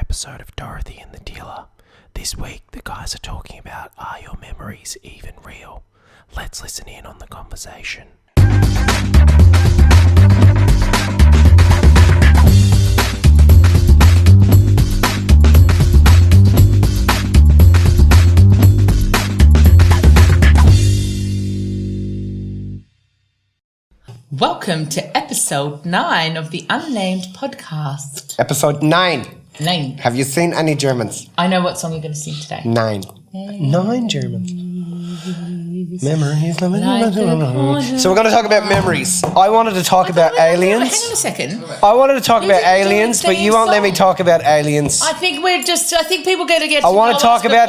episode of Dorothy and the Dealer. This week, the guys are talking about, are your memories even real? Let's listen in on the conversation. Welcome to episode 9 of the Unnamed Podcast. Episode 9. 9. Have you seen any Germans? I know what song you're going to sing today. 9. 9 Germans. Memories. So we're going to talk about memories. I wanted to talk about aliens. Hang on a second. I wanted to talk about aliens, but you won't let me talk about aliens. I think people got to get to I want know to talk us about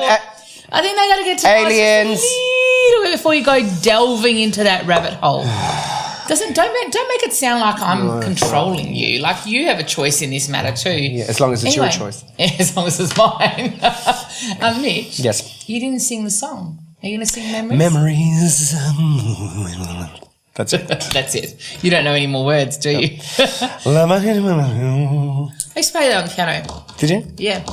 I think they got to get to aliens know us just a little bit before you go delving into that rabbit hole. Don't make it sound like I'm controlling you. Like you have a choice in this matter too. Yeah, as long as it's your choice. As long as it's mine. Mitch. Yes. You didn't sing the song. Are you going to sing Memories? Memories. That's it. That's it. You don't know any more words, do you? I used to play that on the piano. Did you? Yeah.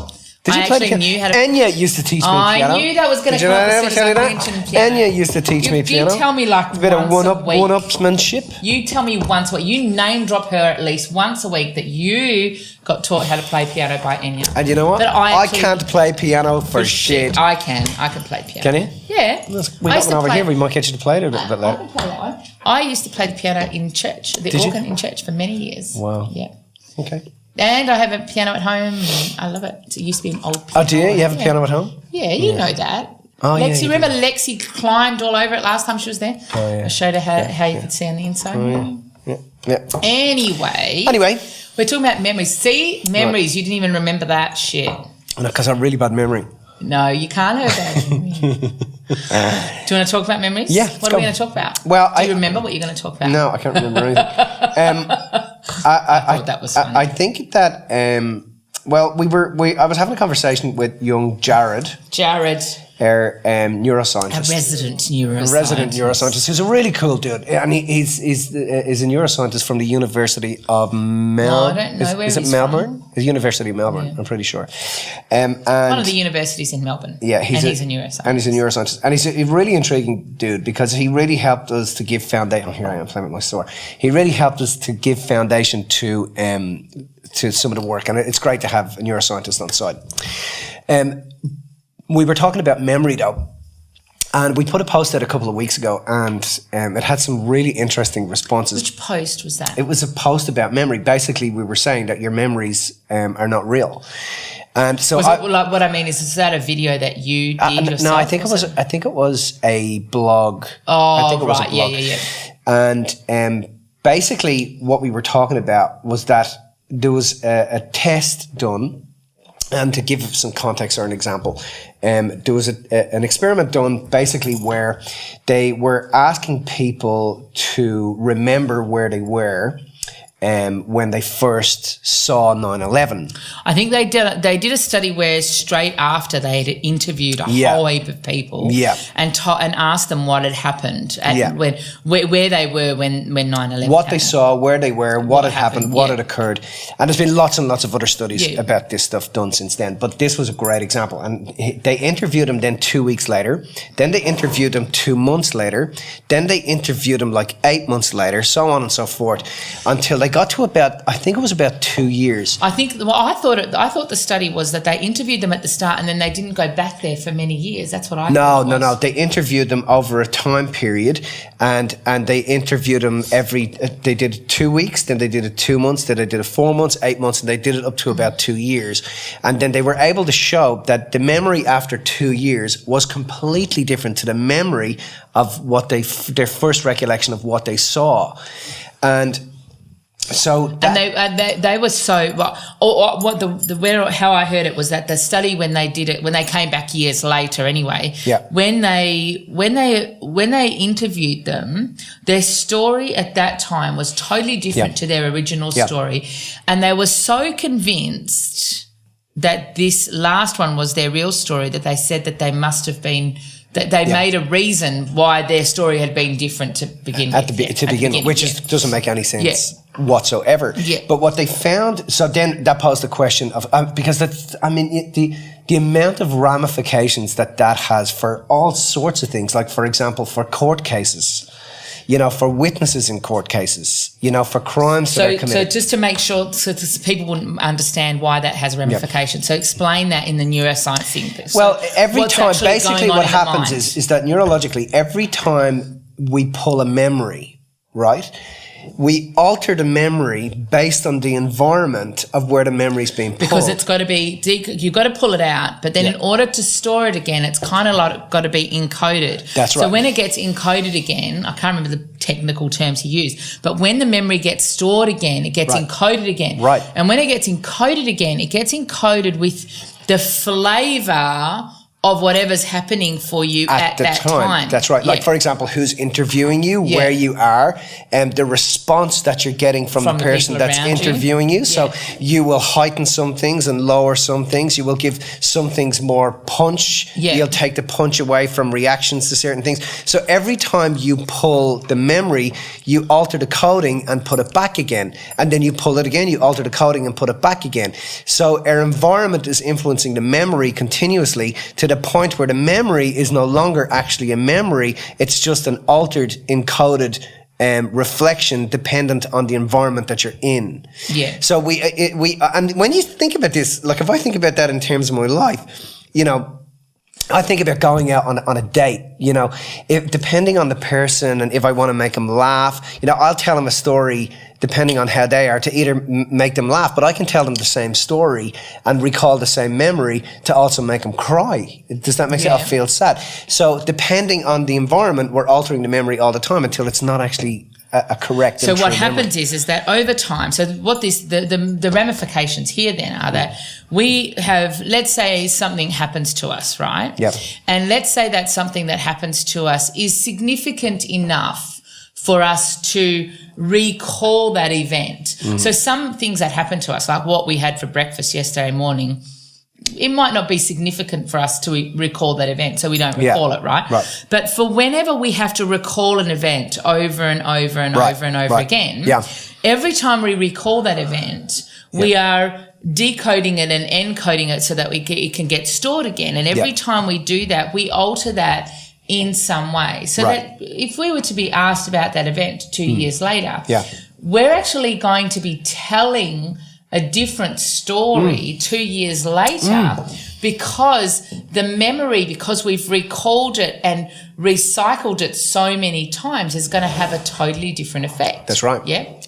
Did you play the piano? Enya used to teach me piano. I knew that was going to come as soon as I mentioned piano. Enya used to teach me piano. You tell me like a bit of one-upsmanship. You tell me once a week. You name drop her at least once a week that you got taught how to play piano by Enya. And you know what? I can't play piano for shit. I can play piano. Can you? Yeah. We got one over here. We might get you to play it a little bit later. I can play that one. I used to play the piano in church, the organ in church for many years. Wow. Yeah. Okay. And I have a piano at home. And I love it. It used to be an old piano. Oh, do you? You have a piano at home? Yeah, you know that. Oh, Lexi, yeah, remember Lexi climbed all over it last time she was there? Oh, yeah. I showed her how you could see on the inside. Oh, yeah. Anyway, we're talking about memories. See, memories. Right. You didn't even remember that shit. No, because I have a really bad memory. No, you can't have bad memory. Do you want to talk about memories? Yeah. What are we going to talk about? Well, do you remember what you're going to talk about? No, I can't remember anything. I thought that was funny. I think that I was having a conversation with young Jared, our neuroscientist, a resident neuroscientist, who's a really cool dude, and he's a neuroscientist from the University of Melbourne. No, I don't know where is it Melbourne? It's the University of Melbourne. Yeah. I'm pretty sure. And one of the universities in Melbourne. Yeah, he's a neuroscientist. And he's a neuroscientist, and he's a really intriguing dude because he really helped us to give foundation. Oh, here I am playing with my sword. He really helped us to give foundation to some of the work, and it's great to have a neuroscientist on side. We were talking about memory though, and we put a post out a couple of weeks ago, and it had some really interesting responses. Which post was that? It was a post about memory. Basically, we were saying that your memories are not real. And so, what I mean is that a video that you did yourself? No, I think it was a blog. Oh, I think it was a blog. Yeah. And basically, what we were talking about was that there was a test done. And to give some context or an example, there was an experiment done basically where they were asking people to remember where they were when they first saw 9/11. I think they did a study where straight after they had interviewed a whole heap of people and asked them what had happened and where they were when 9/11 what they saw, where they were, what had happened, what had occurred. And there's been lots and lots of other studies about this stuff done since then, but this was a great example. And they interviewed him then 2 weeks later, then they interviewed him 2 months later, then they interviewed him like 8 months later, so on and so forth, until they got to I think it was about 2 years. I thought the study was that they interviewed them at the start and then they didn't go back there for many years. That's what I thought. No. They interviewed them over a time period, and they interviewed them they did it 2 weeks, then they did it 2 months, then they did it 4 months, 8 months, and they did it up to about 2 years. And then they were able to show that the memory after 2 years was completely different to the memory of their first recollection of what they saw. And so they were so how I heard it was that the study when they came back years later anyway, when they interviewed them, their story at that time was totally different to their original story, and they were so convinced that this last one was their real story that they said that they must have been. That they made a reason why their story had been different to begin with. To begin with, which doesn't make any sense whatsoever. Yeah. But what they found, so then that posed the question of, because the amount of ramifications that has for all sorts of things, like, for example, for court cases, for witnesses in court cases, for crimes that are committed. So just to make sure, so people wouldn't understand why that has ramifications. Yep. So explain that in the neuroscience thing. So well, every time, basically what happens is that neurologically, every time we pull a memory, right, we alter the memory based on the environment of where the memory is being pulled. Because it's got to be, you've got to pull it out, but then in order to store it again, it's kind of like got to be encoded. That's right. So when it gets encoded again, I can't remember the technical terms he used, but when the memory gets stored again, it gets encoded again. Right. And when it gets encoded again, it gets encoded with the flavour of whatever's happening for you at that time. That's right. Like, for example, who's interviewing you, where you are, and the response that you're getting from the person that's interviewing you. So you will heighten some things and lower some things. You will give some things more punch. You'll take the punch away from reactions to certain things. So every time you pull the memory, you alter the coding and put it back again. And then you pull it again, you alter the coding and put it back again. So our environment is influencing the memory continuously to the point where the memory is no longer actually a memory. It's just an altered, encoded reflection dependent on the environment that you're in. Yeah. So we and when you think about this, like if I think about that in terms of my life, I think about going out on a date, if depending on the person and if I want to make them laugh, I'll tell them a story depending on how they are to either make them laugh, but I can tell them the same story and recall the same memory to also make them cry. Does that make sense? Or feel sad. So depending on the environment, we're altering the memory all the time until it's not actually a correct. So what happens is that over time, so what the ramifications here then are that we have, let's say something happens to us, right? Yep. And let's say that something that happens to us is significant enough for us to recall that event. Mm-hmm. So some things that happen to us, like what we had for breakfast yesterday morning, it might not be significant for us to recall that event, so we don't recall it, right? But for whenever we have to recall an event over and over and over and over again, every time we recall that event, we are decoding it and encoding it so that it can get stored again. And every time we do that, we alter that in some way. So that if we were to be asked about that event 2 years later, we're actually going to be telling a different story 2 years later because the memory, because we've recalled it and recycled it so many times, is going to have a totally different effect. That's right. Yeah.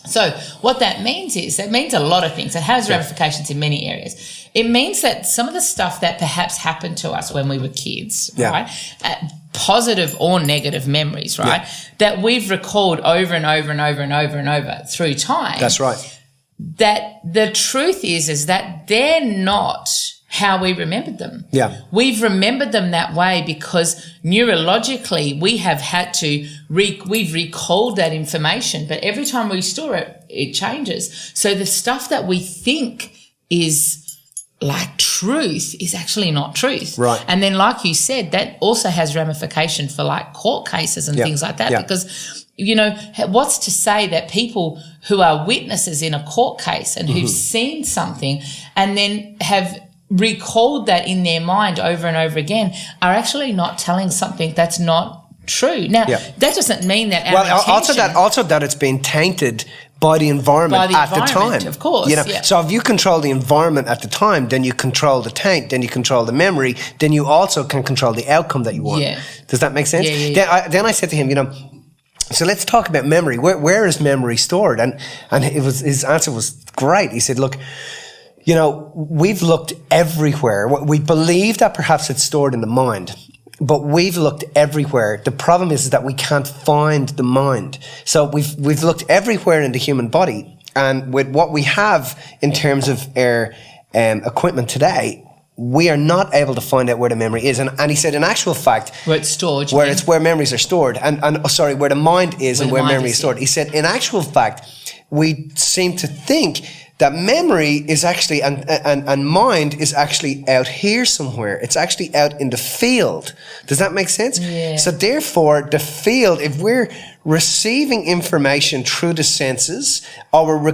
So what that means is, that means a lot of things. It has ramifications in many areas. It means that some of the stuff that perhaps happened to us when we were kids, right, positive or negative memories, right, that we've recalled over and over and over and over and over through time. That's right. That the truth is that they're not how we remembered them. Yeah. We've remembered them that way because neurologically we have had to, we've recalled that information, but every time we store it, it changes. So the stuff that we think is like truth is actually not truth. Right. And then like you said, that also has ramification for like court cases and things like that because, what's to say that people who are witnesses in a court case and who've seen something and then have recalled that in their mind over and over again are actually not telling something that's not true. Now, that doesn't mean that our intention, also that it's been tainted by the environment at the time. Of course. So if you control the environment at the time, then you control the taint, then you control the memory, then you also can control the outcome that you want. Yeah. Does that make sense? Then I said to him, so let's talk about memory. Where is memory stored? And his answer was great. He said, look, we've looked everywhere. We believe that perhaps it's stored in the mind, but we've looked everywhere. The problem is that we can't find the mind. So we've looked everywhere in the human body, and with what we have in terms of our equipment today, we are not able to find out where the memory is. And he said, in actual fact, where it's stored, where memories are stored, where the mind is and where memory is stored. He said, in actual fact, we seem to think that memory is actually, and mind is actually out here somewhere. It's actually out in the field. Does that make sense? Yeah. So therefore, the field, if we're receiving information through the senses, or we're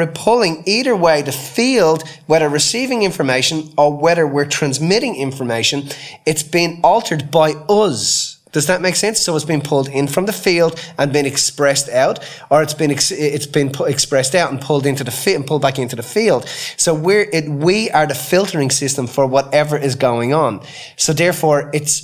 pulling either way the field, whether receiving information or whether we're transmitting information, it's being altered by us. Does that make sense? So it's been pulled in from the field and been expressed out, or it's been expressed out and pulled into the and pulled back into the field. So we are the filtering system for whatever is going on. So therefore, it's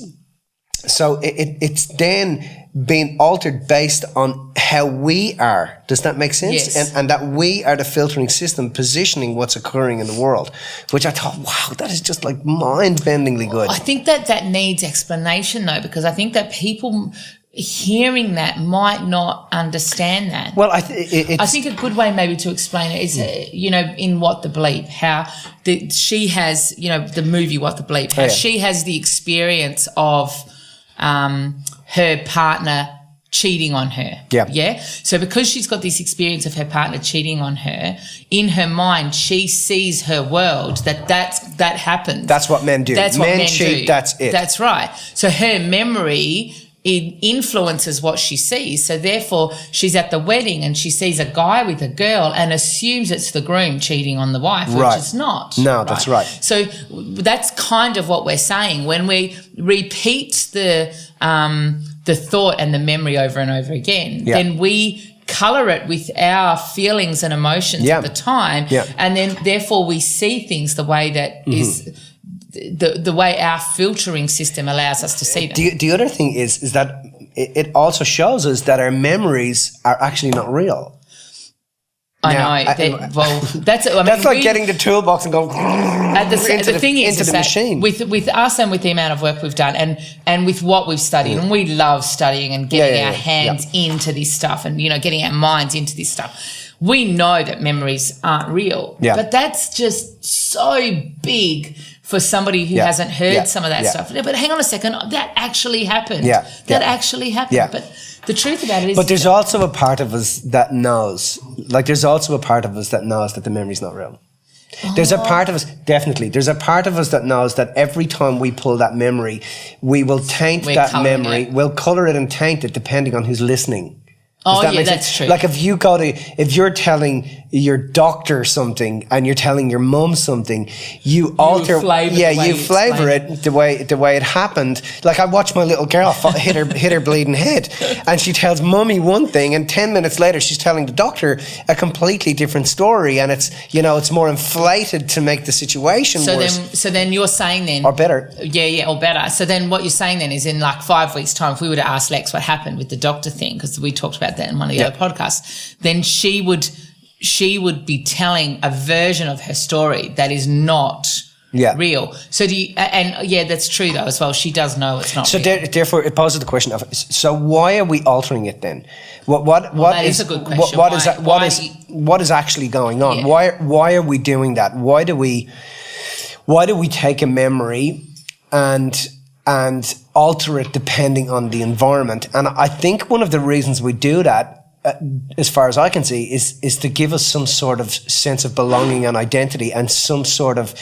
then being altered based on how we are. Does that make sense? Yes. And that we are the filtering system positioning what's occurring in the world, which I thought, wow, that is just like mind-bendingly good. I think that needs explanation though, because I think that people hearing that might not understand that. Well, I think a good way maybe to explain it is, in What the Bleep, how she has, the movie What the Bleep, how she has the experience of her partner cheating on her. Yeah. Yeah. So because she's got this experience of her partner cheating on her, in her mind, she sees her world that happens. That's what men do. That's what men cheat, do. That's it. That's right. So her memory, it influences what she sees. So therefore, she's at the wedding and she sees a guy with a girl and assumes it's the groom cheating on the wife, which it's not. No, that's right. So that's kind of what we're saying. When we repeat the thought and the memory over and over again, then we colour it with our feelings and emotions at the time, and then therefore we see things the way that is the way our filtering system allows us to see them. The other thing is that it also shows us that our memories are actually not real. I know. That's like getting the toolbox and going the thing is into the machine. With us and with the amount of work we've done and with what we've studied, and we love studying and getting our hands into this stuff and, getting our minds into this stuff. We know that memories aren't real. Yeah. But that's just so big for somebody who hasn't heard some of that stuff. But hang on a second, that actually happened. Yeah. That actually happened. Yeah. But the truth about it is... But there's also a part of us that knows, there's also a part of us that knows that the memory's not real. There's a part of us, definitely, there's a part of us that knows that every time we pull that memory, we will taint that memory, we'll colour it and taint it depending on who's listening. That's true. Like if you're telling your doctor something and you're telling your mum something, you alter, you flavour it the way it happened. Like I watched my little girl hit her bleeding head, and she tells mummy one thing, and 10 minutes later she's telling the doctor a completely different story, and it's more inflated to make the situation worse. So then you're saying then, or better, or better. So then what you're saying then is in like 5 weeks' time, if we were to ask Lex what happened with the doctor thing, because we talked about that in one of the other podcasts, then she would be telling a version of her story that is not real. So that's true though as well. She does know it's not real. So therefore it poses the question of, so why are we altering it then? That is a good question. What is actually going on? Yeah. Why are we doing that? Why do we take a memory and alter it depending on the environment? And I think one of the reasons we do that, as far as I can see, is to give us some sort of sense of belonging and identity and some sort of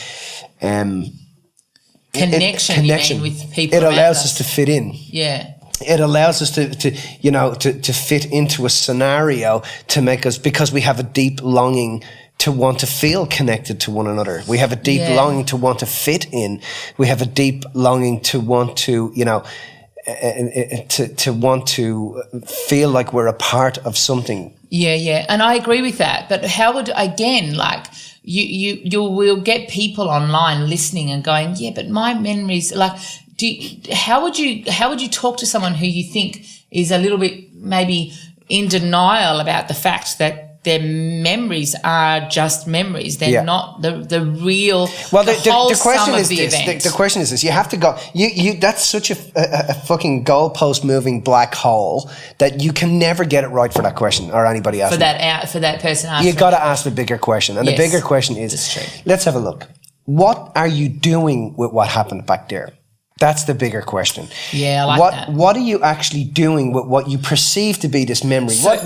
connection with people. It allows us to fit in. Yeah. It allows us to fit into a scenario to make us, because we have a deep longing to want to feel connected to one another. We have a deep longing to want to fit in. We have a deep longing to want to, to want to feel like we're a part of something. Yeah. And I agree with that. But how would, again, like you will get people online listening and going, yeah, but my memories, like, how would you talk to someone who you think is a little bit maybe in denial about the fact that their memories are just memories. They're not the real. Well, the question is this. The question is this. You have to go. You. That's such a fucking goalpost moving black hole that you can never get it right for that question or anybody else. For that person asking. You got to ask the bigger question, and the bigger question is. That's true. Let's have a look. What are you doing with what happened back there? That's the bigger question. Yeah, I like that. What are you actually doing with what you perceive to be this memory? So,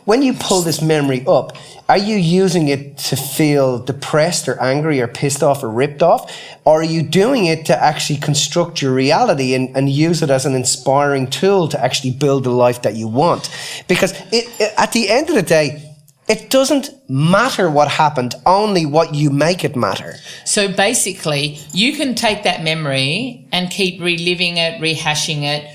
when you pull this memory up, are you using it to feel depressed or angry or pissed off or ripped off? Or are you doing it to actually construct your reality and use it as an inspiring tool to actually build the life that you want? Because at the end of the day, it doesn't matter what happened, only what you make it matter. So basically, you can take that memory and keep reliving it, rehashing it,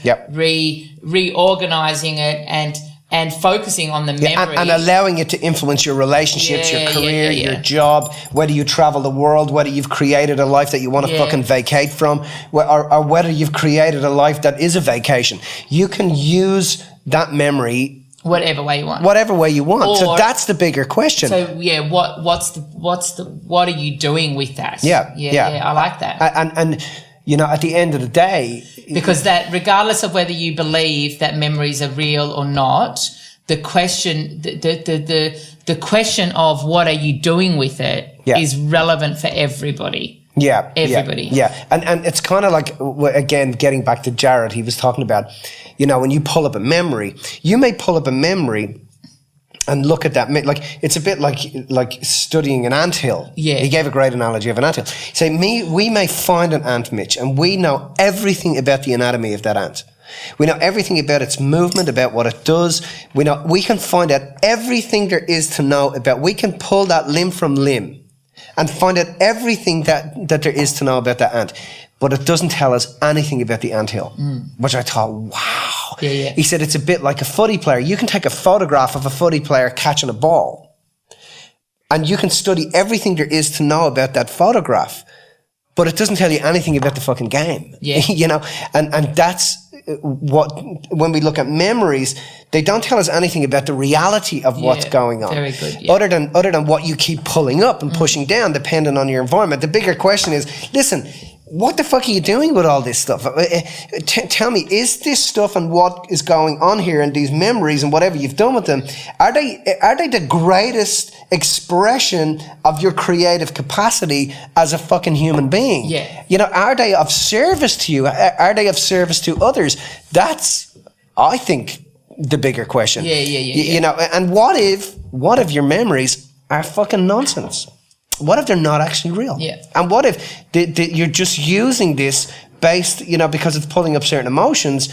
reorganizing it, and focusing on the memory. And allowing it to influence your relationships, your career, your job, whether you travel the world, whether you've created a life that you want to fucking vacate from, or whether you've created a life that is a vacation. You can use that memory whatever way you want. Whatever way you want. So that's the bigger question. So what are you doing with that? Yeah. I like that. And you know, at the end of the day, because that, regardless of whether you believe that memories are real or not, the question, the question of what are you doing with it is relevant for everybody. Yeah. Everybody. Yeah. And it's kind of like, again, getting back to Jared, he was talking about, you know, when you pull up a memory, you may pull up a memory and look at that. Like, it's a bit like studying an anthill. Yeah. He gave a great analogy of an anthill. Say, we may find an ant, Mitch, and we know everything about the anatomy of that ant. We know everything about its movement, about what it does. We can find out everything there is to know about. We can pull that limb from limb and find out everything that there is to know about that ant. But it doesn't tell us anything about the anthill, which I thought, wow. Yeah. He said it's a bit like a footy player. You can take a photograph of a footy player catching a ball, and you can study everything there is to know about that photograph, but it doesn't tell you anything about the fucking game. Yeah. You know, and that's what, when we look at memories, they don't tell us anything about the reality of what's going on. Very good. Yeah. Other than what you keep pulling up and pushing down, depending on your environment. The bigger question is, listen, what the fuck are you doing with all this stuff? Tell me, is this stuff and what is going on here and these memories and whatever you've done with them, are they the greatest expression of your creative capacity as a fucking human being? Yeah. You know, are they of service to you? Are they of service to others? That's, I think, the bigger question. Yeah. You know, and what if your memories are fucking nonsense? What if they're not actually real? Yeah. And what if you're just using this based, you know, because it's pulling up certain emotions,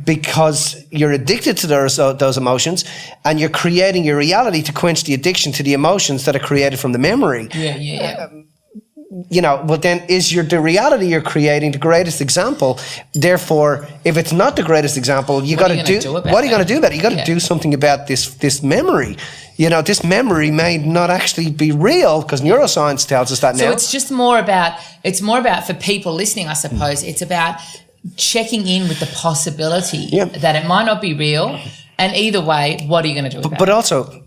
because you're addicted to those emotions, and you're creating your reality to quench the addiction to the emotions that are created from the memory. Yeah. You know, well then, is the reality you're creating the greatest example? Therefore, if it's not the greatest example, what are you going to do about it? You got to do something about this memory. You know, this memory may not actually be real, because neuroscience tells us that now. So it's just more about for people listening, I suppose, it's about checking in with the possibility that it might not be real. And either way, what are you going to do about it? But also,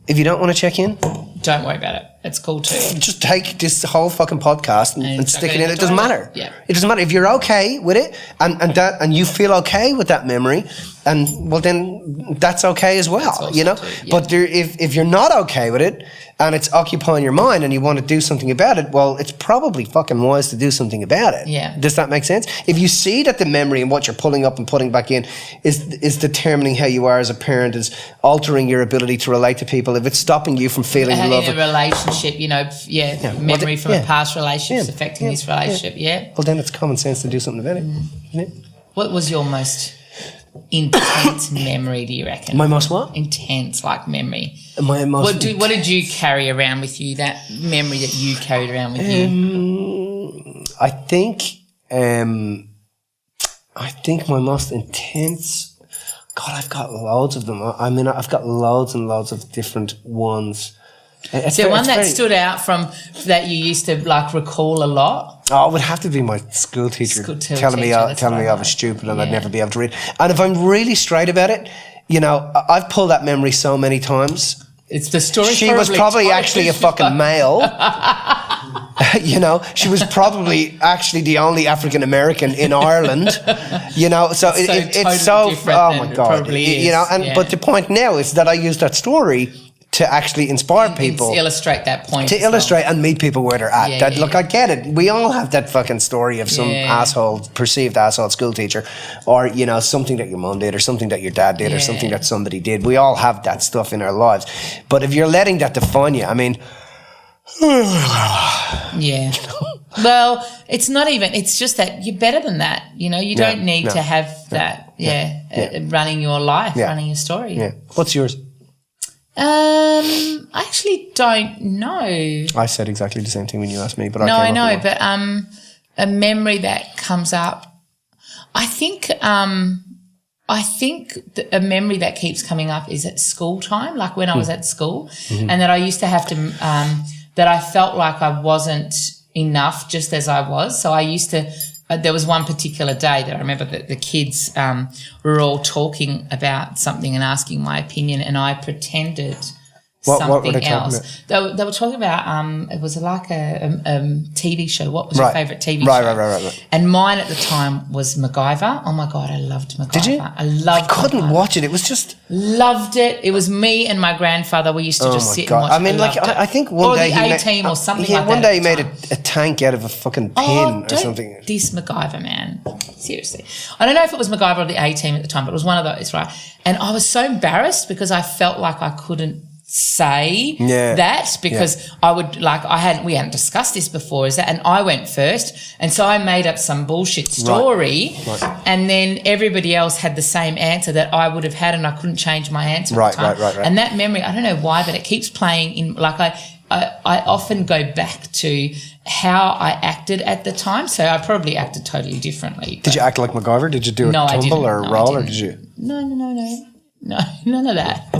if you don't want to check in, don't worry about it. It's cool too. Just take this whole fucking podcast and stick it in. It doesn't matter. Yeah. It doesn't matter if you're okay with it and you feel okay with that memory, and well then that's okay as well. You know. Too, but if you're not okay with it and it's occupying your mind and you want to do something about it, well, it's probably fucking wise to do something about it. Yeah. Does that make sense? If you see that the memory and what you're pulling up and putting back in is determining how you are as a parent, is altering your ability to relate to people, if it's stopping you from feeling love in a relationship, you know, memory from a past relationship affecting this relationship, Well, then it's common sense to do something about it, isn't it? What was your most intense memory, do you reckon? My most what? Intense, like memory. My most... What did you carry around with you, that memory that you carried around with you? I think my most intense... God, I've got loads of them. I mean, I've got loads and loads of different ones. Is there one that stood out from that you used to like recall a lot? Oh, it would have to be my school teacher telling me I was stupid and I'd never be able to read. And if I'm really straight about it, you know, I've pulled that memory so many times. It's the story. She was probably actually a fucking male. You know, she was probably actually the only African American in Ireland. You know, so it's so. Oh my God! You know, but the point now is that I use that story to actually inspire people. Illustrate that point. To illustrate and meet people where they're at. Yeah, Look, I get it. We all have that fucking story of some perceived asshole school teacher, or, you know, something that your mum did, or something that your dad did, or something that somebody did. We all have that stuff in our lives. But if you're letting that define you, I mean... Yeah. Well, it's not even, it's just that you're better than that. You know, you don't need to have that, running your life, running your story. Yeah. What's yours? I actually don't know. I said exactly the same thing when you asked me, but I know, but a memory that comes up, I think a memory that keeps coming up is at school time, like when I was at school, and that I used to have to, that I felt like I wasn't enough just as I was. So I used to, there was one particular day that I remember that the kids were all talking about something and asking my opinion, and I pretended something else. They were talking about, it was like a TV show. What was your favourite TV show? Right. And mine at the time was MacGyver. Oh my God, I loved MacGyver. Did you? I couldn't watch it. It was just... Loved it. It was me and my grandfather. We used to just sit and watch it. I mean, I think one day... Or the A-Team or something like that. One day he made a tank out of a fucking pin or something. This MacGyver, man. Seriously. I don't know if it was MacGyver or the A-Team at the time, but it was one of those, right? And I was so embarrassed because I felt like I couldn't say that because I would we hadn't discussed this before, and I went first, and so I made up some bullshit story, and then everybody else had the same answer that I would have had, and I couldn't change my answer at the time. And that memory, I don't know why, but it keeps playing in, like I often go back to how I acted at the time, so I probably acted totally differently. Did you act like MacGyver? Did you do a tumble or a roll, or did you? No, none of that.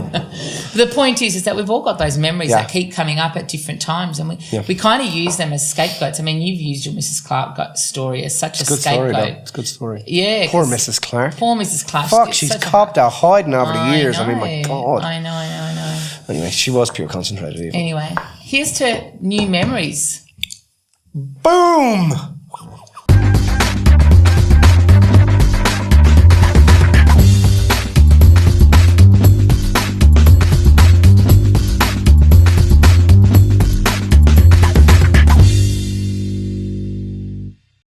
The point is that we've all got those memories that keep coming up at different times, and we kind of use them as scapegoats. I mean, you've used your Mrs. Clark story as such a scapegoat. It's a good story. Yeah. Poor Mrs. Clark. Poor Mrs. Clark. Fuck, she's copped out hiding over the years. I mean, my God. I know. Anyway, she was pure concentrated evil. Anyway, here's to new memories. Boom!